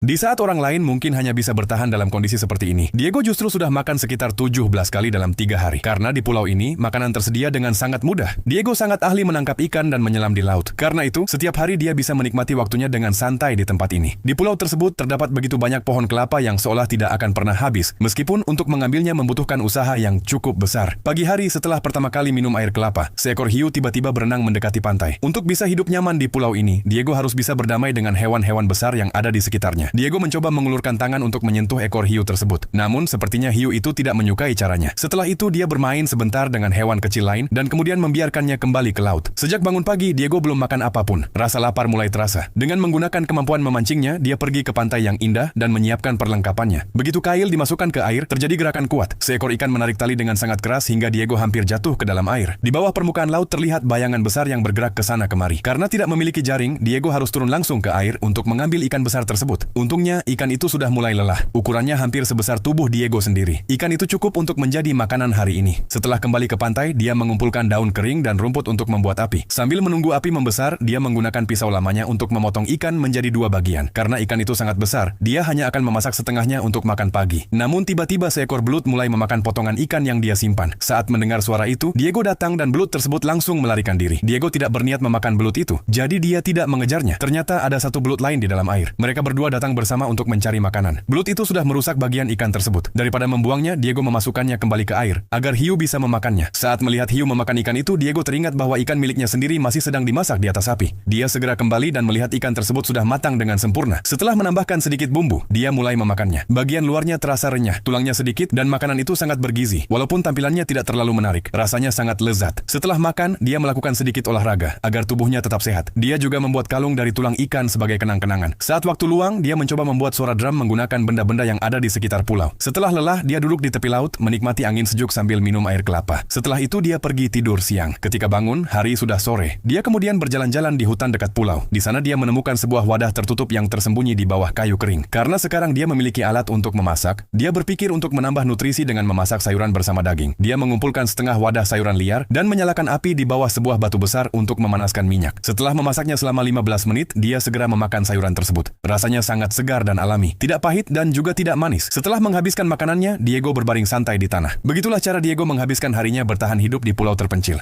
Di saat orang lain mungkin hanya bisa bertahan dalam kondisi seperti ini, Diego justru sudah makan sekitar 17 kali dalam 3 hari. Karena di pulau ini, makanan tersedia dengan sangat mudah. Diego sangat ahli menangkap ikan dan menyelam di laut. Karena itu, setiap hari dia bisa menikmati waktunya dengan santai di tempat ini. Di pulau tersebut terdapat begitu banyak pohon kelapa yang seolah tidak akan pernah habis, meskipun untuk mengambilnya membutuhkan usaha yang cukup besar. Pagi hari setelah pertama kali minum air kelapa, seekor hiu tiba-tiba berenang mendekati pantai. Untuk bisa hidup nyaman di pulau ini, Diego harus bisa berdamai dengan hewan-hewan besar yang ada di sekitarnya. Diego mencoba mengulurkan tangan untuk menyentuh ekor hiu tersebut. Namun, sepertinya hiu itu tidak menyukai caranya. Setelah itu, dia bermain sebentar dengan hewan kecil lain dan kemudian membiarkannya kembali ke laut. Sejak bangun pagi, Diego belum makan apapun. Rasa lapar mulai terasa. Dengan menggunakan kemampuan memancingnya, dia pergi ke pantai yang indah dan menyiapkan perlengkapannya. Begitu kail dimasukkan ke air, terjadi gerakan kuat. Seekor ikan menarik tali dengan sangat keras hingga Diego hampir jatuh ke dalam air. Di bawah permukaan laut terlihat bayangan besar yang bergerak ke sana kemari. Karena tidak memiliki jaring, Diego harus turun langsung ke air untuk mengambil ikan besar tersebut. Untungnya, ikan itu sudah mulai lelah. Ukurannya hampir sebesar tubuh Diego sendiri. Ikan itu cukup untuk menjadi makanan hari ini. Setelah kembali ke pantai, dia mengumpulkan daun kering dan rumput untuk membuat api. Sambil menunggu api membesar, dia menggunakan pisau lamanya untuk memotong ikan menjadi 2 bagian. Karena ikan itu sangat besar, dia hanya akan memasak setengahnya untuk makan pagi. Namun tiba-tiba seekor belut mulai memakan potongan ikan yang dia simpan. Saat mendengar suara itu, Diego datang dan belut tersebut langsung melarikan diri. Diego tidak berniat memakan belut itu, jadi dia tidak mengejarnya. Ternyata ada satu belut lain di dalam air. Mereka berdua datang bersama untuk mencari makanan. Belut itu sudah merusak bagian ikan tersebut. Daripada membuangnya, Diego memasukkannya kembali ke air, agar hiu bisa memakannya. Saat melihat hiu memakan ikan itu, Diego teringat bahwa ikan miliknya sendiri masih sedang dimasak di atas api. Dia segera kembali dan melihat ikan tersebut sudah matang dengan sempurna. Setelah menambahkan sedikit bumbu, dia mulai memakannya. Bagian luarnya terasa renyah, tulangnya sedikit, dan makanan itu sangat bergizi. Walaupun tampilannya tidak terlalu menarik, rasanya sangat lezat. Setelah makan, dia melakukan sedikit olahraga, agar tubuhnya tetap sehat. Dia juga membuat kalung dari tulang ikan sebagai kenang-kenangan. Saat waktu luang, dia mencoba membuat suara drum menggunakan benda-benda yang ada di sekitar pulau. Setelah lelah, dia duduk di tepi laut, menikmati angin sejuk sambil minum air kelapa. Setelah itu, dia pergi tidur siang. Ketika bangun, hari sudah sore. Dia kemudian berjalan-jalan di hutan dekat pulau. Di sana dia menemukan sebuah wadah tertutup yang tersembunyi di bawah kayu kering. Karena sekarang dia memiliki alat untuk memasak, dia berpikir untuk menambah nutrisi dengan memasak sayuran bersama daging. Dia mengumpulkan setengah wadah sayuran liar dan menyalakan api di bawah sebuah batu besar untuk memanaskan minyak. Setelah memasaknya selama 15 menit, dia segera memakan sayuran tersebut. Rasanya sangat segar dan alami, tidak pahit dan juga tidak manis. Setelah menghabiskan makanannya, Diego berbaring santai di tanah. Begitulah cara Diego menghabiskan harinya bertahan hidup di pulau terpencil.